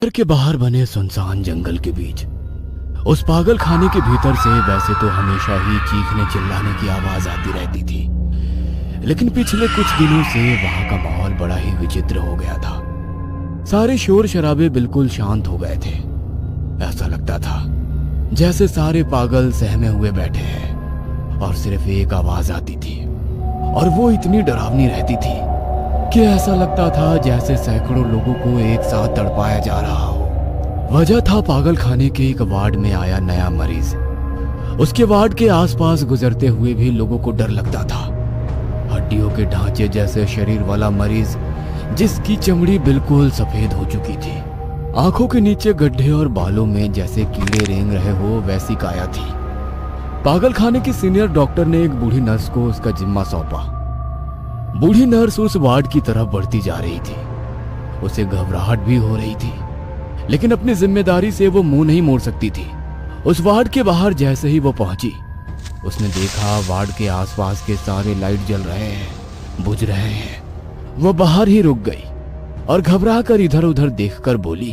घर के बाहर बने सुनसान जंगल के बीच उस पागल खाने के भीतर से वैसे तो हमेशा ही चीखने चिल्लाने की आवाज आती रहती थी, लेकिन पिछले कुछ दिनों से वहां का माहौल बड़ा ही विचित्र हो गया था। सारे शोर शराबे बिल्कुल शांत हो गए थे। ऐसा लगता था जैसे सारे पागल सहमे हुए बैठे हैं और सिर्फ एक आवाज आती थी, और वो इतनी डरावनी रहती थी कि ऐसा लगता था जैसे सैकड़ों लोगों को एक साथ तड़पाया जा रहा हो। वजह था पागल खाने के एक वार्ड में आया नया मरीज। उसके वार्ड के आसपास गुजरते हुए भी लोगों को डर लगता था। हड्डियों के ढांचे जैसे शरीर वाला मरीज जिसकी चमड़ी बिल्कुल सफेद हो चुकी थी, आंखों के नीचे गड्ढे और बालों में जैसे कीड़े रेंग रहे हो वैसी काया थी। पागल खाने की सीनियर डॉक्टर ने एक बूढ़ी नर्स को उसका जिम्मा सौंपा। बूढ़ी नर्स उस वार्ड की तरफ बढ़ती जा रही थी। उसे घबराहट भी हो रही थी, लेकिन अपनी जिम्मेदारी से वो मुंह नहीं मोड़ सकती थी। उस वार्ड के बाहर जैसे ही वो पहुंची, उसने देखा वार्ड के आसपास के सारे लाइट जल रहे हैं, बुझ रहे हैं। वो बाहर ही रुक गई और घबरा कर इधर उधर देखकर बोली,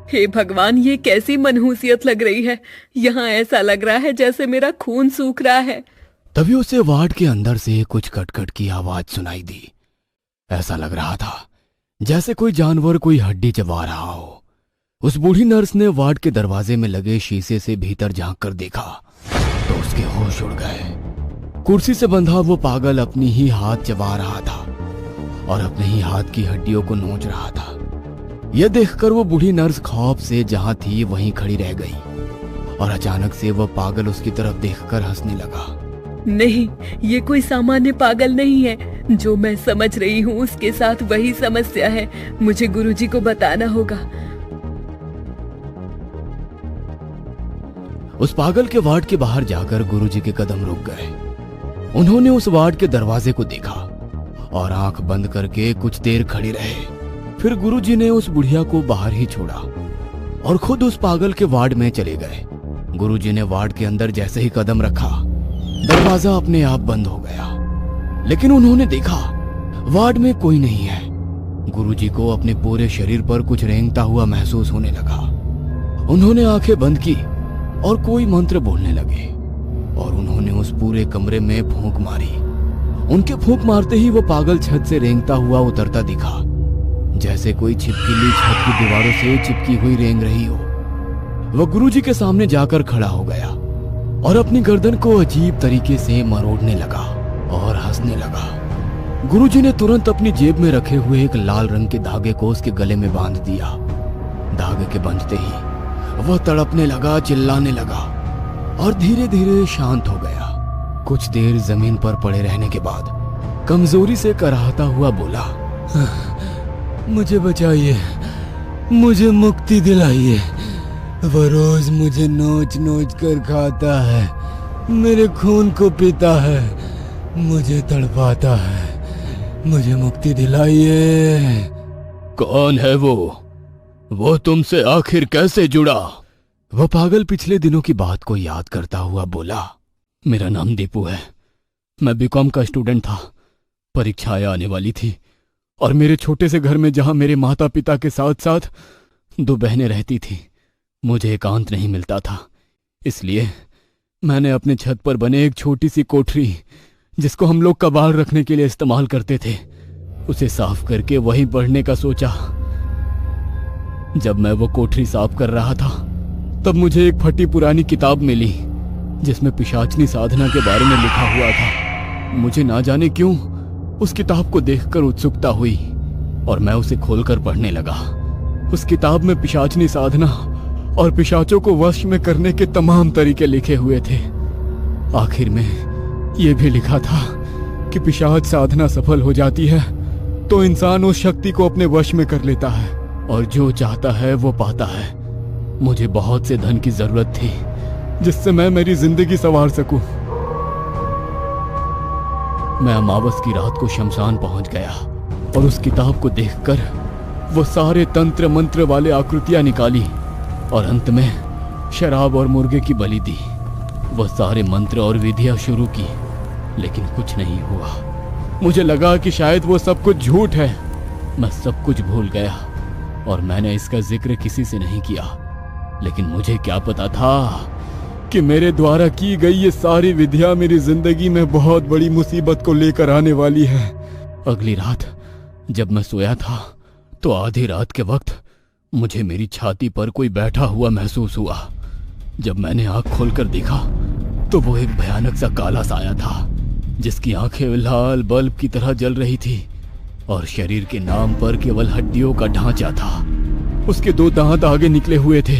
हे भगवान, ये कैसी मनहूसियत लग रही है। यहाँ ऐसा लग रहा है जैसे मेरा खून सूख रहा है। तभी उसे वार्ड के अंदर से कुछ खटखट की आवाज सुनाई दी। ऐसा लग रहा था जैसे कोई जानवर कोई हड्डी चबा रहा हो। उस बूढ़ी नर्स ने वार्ड के दरवाजे में लगे शीशे से भीतर झांक कर देखा तो उसके होश उड़ गए। कुर्सी से बंधा वो पागल अपनी ही हाथ चबा रहा था और अपने ही हाथ की हड्डियों को नोच रहा था। यह देखकर वो बूढ़ी नर्स खौफ से जहां थी वहीं खड़ी रह गई और अचानक से वो पागल उसकी तरफ देखकर हंसने लगा। नहीं, ये कोई सामान्य पागल नहीं है। जो मैं समझ रही हूँ उसके साथ वही समस्या है। मुझे गुरुजी को बताना होगा। उस पागल के वार्ड के बाहर जाकर गुरुजी के कदम रुक गए। उन्होंने उस वार्ड के दरवाजे को देखा और आंख बंद करके कुछ देर खड़े रहे। फिर गुरुजी ने उस बुढ़िया को बाहर ही छोड़ा और खुद उस पागल के वार्ड में चले गए। गुरुजी ने वार्ड के अंदर जैसे ही कदम रखा, दरवाजा अपने आप बंद हो गया। लेकिन उन्होंने देखा वार्ड में कोई नहीं है। गुरुजी को अपने पूरे शरीर पर कुछ रेंगता हुआ महसूस होने लगा। उन्होंने आंखें बंद की और कोई मंत्र बोलने लगे और उन्होंने उस पूरे कमरे में फूंक मारी। उनके फूंक मारते ही वो पागल छत से रेंगता हुआ उतरता दिखा, जैसे कोई छिपकली छत की दीवारों से चिपकी हुई रेंग रही हो। वह गुरुजी के सामने जाकर खड़ा हो गया और अपनी गर्दन को अजीब तरीके से मरोड़ने लगा और हंसने लगा। गुरुजी ने तुरंत अपनी जेब में रखे हुए एक लाल रंग के धागे को उसके गले में बांध दिया। धागे के बंधते ही वह तड़पने लगा, चिल्लाने लगा और धीरे धीरे शांत हो गया। कुछ देर जमीन पर पड़े रहने के बाद कमजोरी से कराहता हुआ बोला, मुझे बचाइए, मुझे मुक्ति दिलाइए। वो रोज मुझे नोच नोच कर खाता है, मेरे खून को पीता है, मुझे तड़पाता है, मुझे मुक्ति दिलाइए। कौन है वो तुमसे आखिर कैसे जुड़ा? वह पागल पिछले दिनों की बात को याद करता हुआ बोला, मेरा नाम दीपू है। मैं बीकॉम का स्टूडेंट था। परीक्षाएं आने वाली थी और मेरे छोटे से घर में जहां मेरे माता पिता के साथ साथ 2 बहनें रहती थी, मुझे एकांत नहीं मिलता था। इसलिए मैंने अपने छत पर बने एक छोटी सी कोठरी, जिसको हम लोग कबाड़ रखने के लिए इस्तेमाल करते थे, उसे साफ करके वहीं पढ़ने का सोचा। जब मैं वो कोठरी साफ कर रहा था तब मुझे एक फटी पुरानी किताब मिली जिसमें पिशाचनी साधना के बारे में लिखा हुआ था। मुझे ना जाने क्यों उस किताब को देखकर उत्सुकता हुई और मैं उसे खोलकर पढ़ने लगा। उस किताब में पिशाचनी साधना और पिशाचों को वश में करने के तमाम तरीके लिखे हुए थे। आखिर में यह भी लिखा था कि पिशाच साधना सफल हो जाती है तो इंसान उस शक्ति को अपने वश में कर लेता है और जो चाहता है वो पाता है। मुझे बहुत से धन की जरूरत थी जिससे मैं मेरी जिंदगी संवार सकूं। मैं अमावस की रात को शमशान पहुंच गया और उस किताब को देखकर वो सारे तंत्र मंत्र वाले आकृतियां निकाली और अंत में शराब और मुर्गे की बलि दी। वो सारे मंत्र और विधियां शुरू की, लेकिन कुछ नहीं हुआ। मुझे लगा कि शायद वो सब कुछ झूठ है। मैं सब कुछ भूल गया और मैंने इसका जिक्र किसी से नहीं किया। लेकिन मुझे क्या पता था कि मेरे द्वारा की गई ये सारी विधियां मेरी जिंदगी में बहुत बड़ी मुसीबत को लेकर आने वाली है। अगली रात जब मैं सोया था तो आधी रात के वक्त मुझे मेरी छाती पर कोई बैठा हुआ महसूस हुआ। जब मैंने आंख खोलकर देखा तो वो एक भयानक सा काला साया था, जिसकी आंखें लाल बल्ब की तरह जल रही थी और शरीर के नाम पर केवल हड्डियों का ढांचा था। उसके 2 दांत आगे निकले हुए थे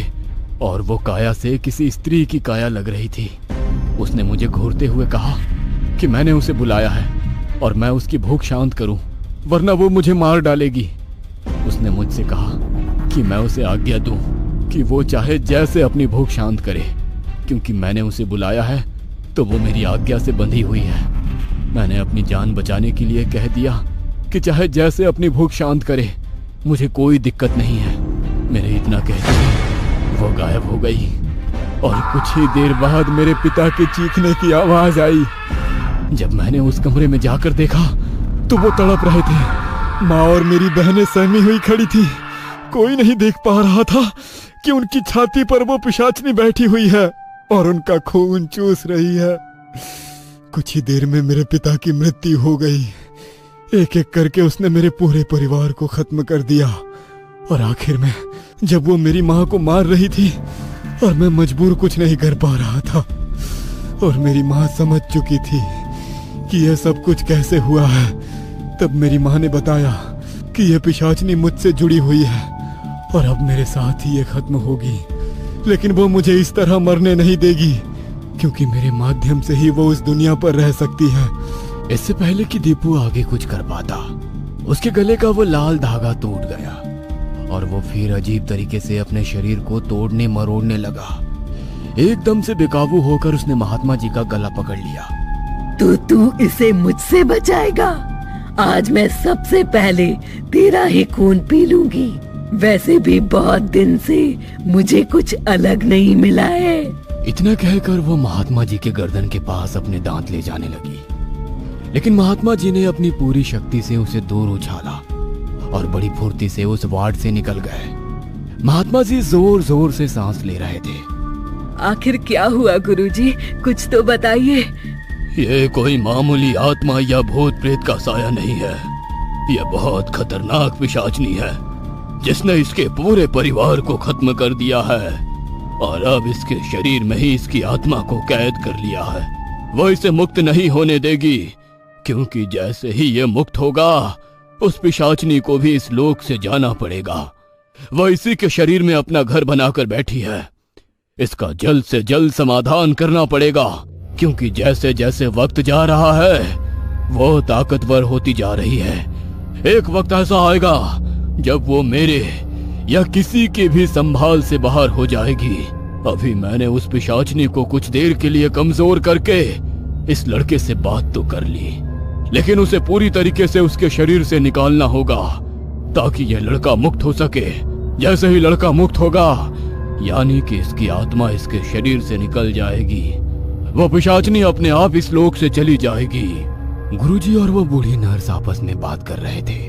और वो काया से किसी स्त्री की काया लग रही थी। उसने मुझे घूरते हुए कहा कि मैंने उसे बुलाया है और मैं उसकी भूख शांत करूं, वरना वो मुझे मार डालेगी। उसने मुझसे कहा कि मैं उसे आज्ञा दूं कि वो चाहे जैसे अपनी भूख शांत करे, क्योंकि मैंने उसे बुलाया है तो वो मेरी आज्ञा से बंधी हुई है। मैंने अपनी जान बचाने के लिए कह दिया कि चाहे जैसे अपनी भूख शांत करे, मुझे कोई दिक्कत नहीं है। मेरे इतना कहते वो गायब हो गई और कुछ ही देर बाद मेरे पिता के चीखने की आवाज आई। जब मैंने उस कमरे में जाकर देखा तो वो तड़प रहे थे। माँ और मेरी बहनें सहमी हुई खड़ी थी। कोई नहीं देख पा रहा था कि उनकी छाती पर वो पिशाचनी बैठी हुई है और उनका खून चूस रही है। कुछ ही देर में मेरे पिता की मृत्यु हो गई। एक एक करके उसने मेरे पूरे परिवार को खत्म कर दिया और आखिर में जब वो मेरी माँ को मार रही थी और मैं मजबूर कुछ नहीं कर पा रहा था और मेरी माँ समझ चुकी थी कि यह सब कुछ कैसे हुआ है, तब मेरी माँ ने बताया कि यह पिशाचनी मुझसे जुड़ी हुई है और अब मेरे साथ ही ये खत्म होगी। लेकिन वो मुझे इस तरह मरने नहीं देगी, क्योंकि मेरे माध्यम से ही वो इस दुनिया पर रह सकती है। इससे पहले कि दीपू आगे कुछ कर पाता, उसके गले का वो लाल धागा टूट गया और वो फिर अजीब तरीके से अपने शरीर को तोड़ने मरोड़ने लगा। एकदम से बेकाबू होकर उसने महात्मा जी का गला पकड़ लिया। तो तू इसे मुझसे बचाएगा? आज मैं सबसे पहले तेरा ही खून पी लूंगी। वैसे भी बहुत दिन से मुझे कुछ अलग नहीं मिला है। इतना कहकर वो महात्मा जी के गर्दन के पास अपने दांत ले जाने लगी, लेकिन महात्मा जी ने अपनी पूरी शक्ति से उसे दूर उछाला और बड़ी फुर्ती से उस वार्ड से निकल गए। महात्मा जी जोर जोर से सांस ले रहे थे। आखिर क्या हुआ गुरुजी, कुछ तो बताइए। ये कोई मामूली आत्मा या भूत प्रेत का साया नहीं है। यह बहुत खतरनाक पिशाचनी है जिसने इसके पूरे परिवार को खत्म कर दिया है और अब इसके शरीर में ही इसकी आत्मा को कैद कर लिया है। वो इसे मुक्त नहीं होने देगी, क्योंकि जैसे ही ये मुक्त होगा उस पिशाचनी को भी इस लोक से जाना पड़ेगा। वह इसी के शरीर में अपना घर बनाकर बैठी है। इसका जल्द से जल्द समाधान करना पड़ेगा, क्योंकि जैसे जैसे वक्त जा रहा है वो ताकतवर होती जा रही है। एक वक्त ऐसा आएगा जब वो मेरे या किसी के भी संभाल से बाहर हो जाएगी। अभी मैंने उस पिशाचनी को कुछ देर के लिए कमजोर करके इस लड़के से बात तो कर ली, लेकिन उसे पूरी तरीके से उसके शरीर से निकालना होगा ताकि यह लड़का मुक्त हो सके। जैसे ही लड़का मुक्त होगा, यानी कि इसकी आत्मा इसके शरीर से निकल जाएगी, वो पिशाचनी अपने आप इस लोक से चली जाएगी। गुरुजी और वो बूढ़ी नर्स आपस में बात कर रहे थे।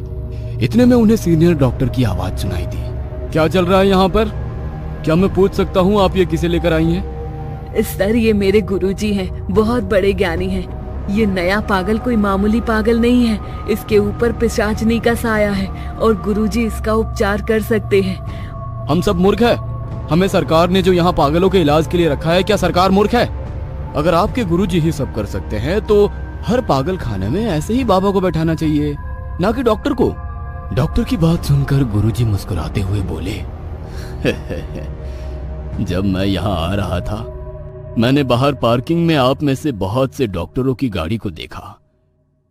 इतने में उन्हें सीनियर डॉक्टर की आवाज सुनाई दी। क्या चल रहा है यहाँ पर? क्या मैं पूछ सकता हूँ आप ये किसे लेकर आई हैं? सर, ये मेरे गुरुजी हैं, बहुत बड़े ज्ञानी हैं। ये नया पागल कोई मामूली पागल नहीं है। इसके ऊपर पिशाचनी का साया है और गुरुजी इसका उपचार कर सकते हैं। हम सब मूर्ख है? हमें सरकार ने जो यहाँ पागलों के इलाज के लिए रखा है, क्या सरकार मूर्ख है? अगर आपके गुरुजी ही सब कर सकते हैं तो हर पागल खाने में ऐसे ही बाबा को बैठाना चाहिए, ना कि डॉक्टर को। डॉक्टर की बात सुनकर गुरुजी मुस्कुराते हुए बोले, जब मैं यहाँ आ रहा था मैंने बाहर पार्किंग में आप में से बहुत से डॉक्टरों की गाड़ी को देखा।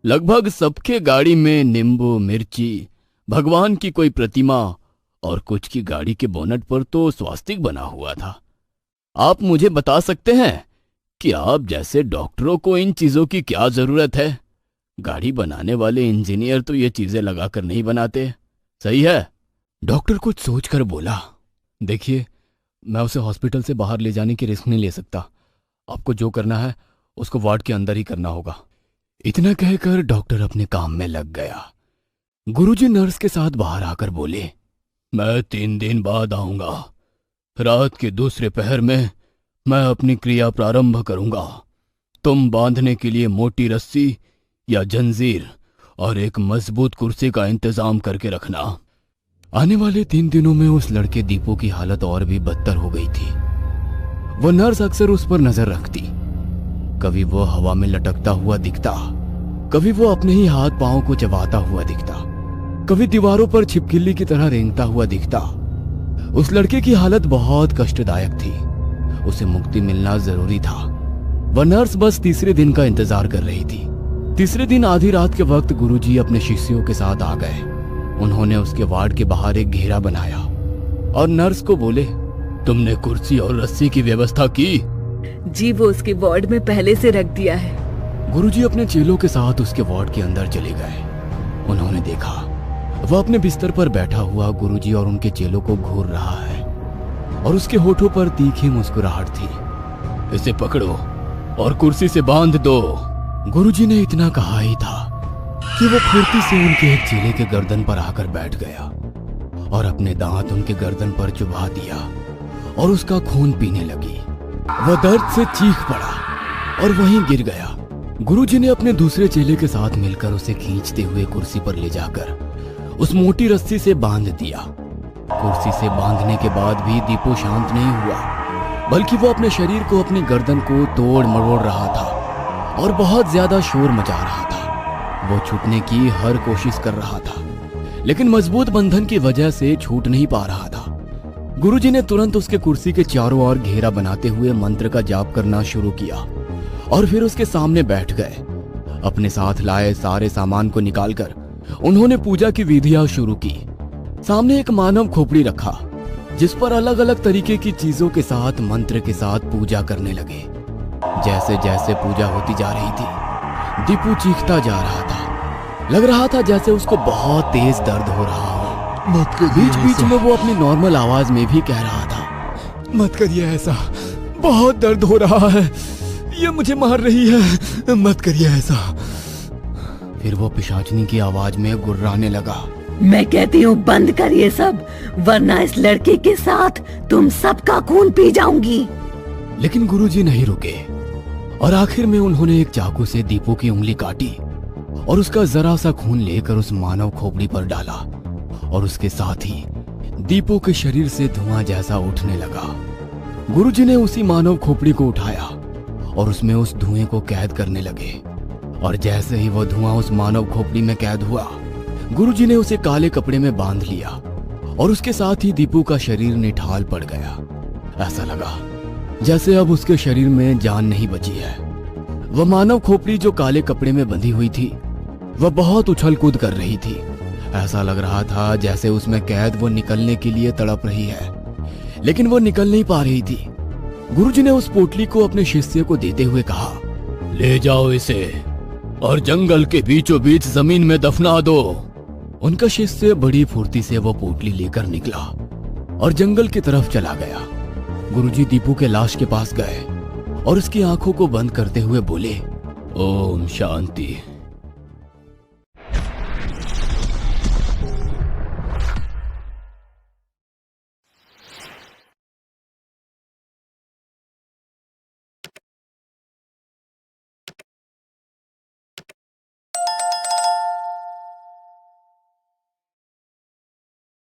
लगभग सबके गाड़ी में नींबू, मिर्ची, भगवान की कोई प्रतिमा और कुछ की गाड़ी के बोनट पर तो स्वास्तिक बना हुआ था। आप मुझे बता सकते हैं कि आप जैसे डॉक्टरों को इन चीजों की क्या जरूरत है? गाड़ी बनाने वाले इंजीनियर तो ये चीजें लगाकर नहीं बनाते, सही है? डॉक्टर कुछ सोचकर बोला, देखिए, मैं उसे हॉस्पिटल से बाहर ले जाने की रिस्क नहीं ले सकता। आपको जो करना है उसको वार्ड के अंदर ही करना होगा। इतना कहकर डॉक्टर अपने काम में लग गया। गुरुजी नर्स के साथ बाहर आकर बोले, मैं 3 दिन बाद आऊंगा। रात के दूसरे पहर में मैं अपनी क्रिया प्रारंभ करूंगा। तुम बांधने के लिए मोटी रस्सी या जंजीर और एक मजबूत कुर्सी का इंतजाम करके रखना। आने वाले 3 दिनों में उस लड़के दीपू की हालत और भी बदतर हो गई थी। वो नर्स अक्सर उस पर नजर रखती। कभी वो हवा में लटकता हुआ दिखता, कभी वो अपने ही हाथ पांव को चबाता हुआ दिखता, कभी दीवारों पर छिपकली की तरह रेंगता हुआ दिखता। उस लड़के की हालत बहुत कष्टदायक थी। उसे मुक्ति मिलना जरूरी था। वह नर्स बस तीसरे दिन का इंतजार कर रही थी। तीसरे दिन आधी रात के वक्त गुरुजी अपने शिष्यों के साथ आ गए। उन्होंने उसके वार्ड के बाहर एक घेरा बनाया और नर्स को बोले, तुमने कुर्सी और रस्सी की व्यवस्था की? जी, वो उसके वार्ड में पहले से रख दिया है। गुरुजी अपने चेलों के साथ उसके वार्ड के अंदर चले गए। उन्होंने देखा वह अपने बिस्तर पर बैठा हुआ गुरुजी और उनके चेलों को घूर रहा है और उसके होठों पर तीखी मुस्कुराहट थी। इसे पकड़ो और कुर्सी से बांध दो। गुरुजी ने इतना कहा ही था कि वो फुर्ती से उनके एक चेले के गर्दन पर आकर बैठ गया और अपने दांत उनके गर्दन पर चुभा दिया और उसका खून पीने लगी। वह दर्द से चीख पड़ा और वहीं गिर गया। गुरुजी ने अपने दूसरे चेले के साथ मिलकर उसे खींचते हुए कुर्सी पर ले जाकर उस मोटी रस्सी से बांध दिया। कुर्सी से बांधने के बाद भी दीपू शांत नहीं हुआ, बल्कि वो अपने शरीर को, अपनी गर्दन को तोड़ मरोड़ रहा था और बहुत ज्यादा शोर मचा रहा था। वो छूटने की हर कोशिश कर रहा था, लेकिन मजबूत बंधन की वजह से छूट नहीं पा रहा था। गुरुजी ने तुरंत उसके कुर्सी के चारों ओर घेरा बनाते हुए मंत्र का जाप करना शुरू किया और फिर उसके सामने बैठ गए। अपने साथ लाए सारे सामान को निकालकर उन्होंने पूजा की विधियां शुरू की। सामने एक मानव खोपड़ी रखा जिस पर अलग अलग तरीके की चीजों के साथ मंत्र के साथ पूजा करने लगे। जैसे जैसे पूजा होती जा रही थी, दीपू चीखता जा रहा था। लग रहा था जैसे उसको बहुत तेज दर्द हो रहा हो। बीच बीच में वो अपनी नॉर्मल आवाज में भी कह रहा था, मत करिए ऐसा, बहुत दर्द हो रहा है, ये मुझे मार रही है, मत करिए ऐसा। फिर वो पिशाचनी की आवाज में गुर्राने लगा, मैं कहती हूँ बंद कर ये सब, वरना इस लड़के के साथ तुम सबका खून पी जाऊंगी। लेकिन गुरुजी नहीं रुके और आखिर में उन्होंने एक चाकू से दीपू की उंगली काटी और उसका जरा सा खून लेकर उस मानव खोपड़ी पर डाला और उसके साथ ही दीपू के शरीर से धुआं जैसा उठने लगा। गुरुजी ने उसी मानव खोपड़ी को उठाया और उसमें उस धुएं को कैद करने लगे और जैसे ही वो धुआं उस मानव खोपड़ी में कैद हुआ, गुरुजी ने उसे काले कपड़े में बांध लिया और उसके साथ ही दीपू का शरीर निठाल पड़ गया। ऐसा लगा जैसे अब उसके शरीर में जान नहीं बची है। वह मानव खोपड़ी जो काले कपड़े में बंधी हुई थी, वह बहुत उछल कूद कर रही थी। ऐसा लग रहा था जैसे उसमें कैद वो निकलने के लिए तड़प रही है, लेकिन वो निकल नहीं पा रही थी। गुरुजी ने उस पोटली को अपने शिष्य को देते हुए कहा, ले जाओ इसे और जंगल के बीचों बीच जमीन में दफना दो। उनका शिष्य बड़ी फुर्ती से वो पोटली लेकर निकला और जंगल की तरफ चला गया। गुरुजी दीपू के लाश के पास गए और उसकी आंखों को बंद करते हुए बोले, ओम शांति।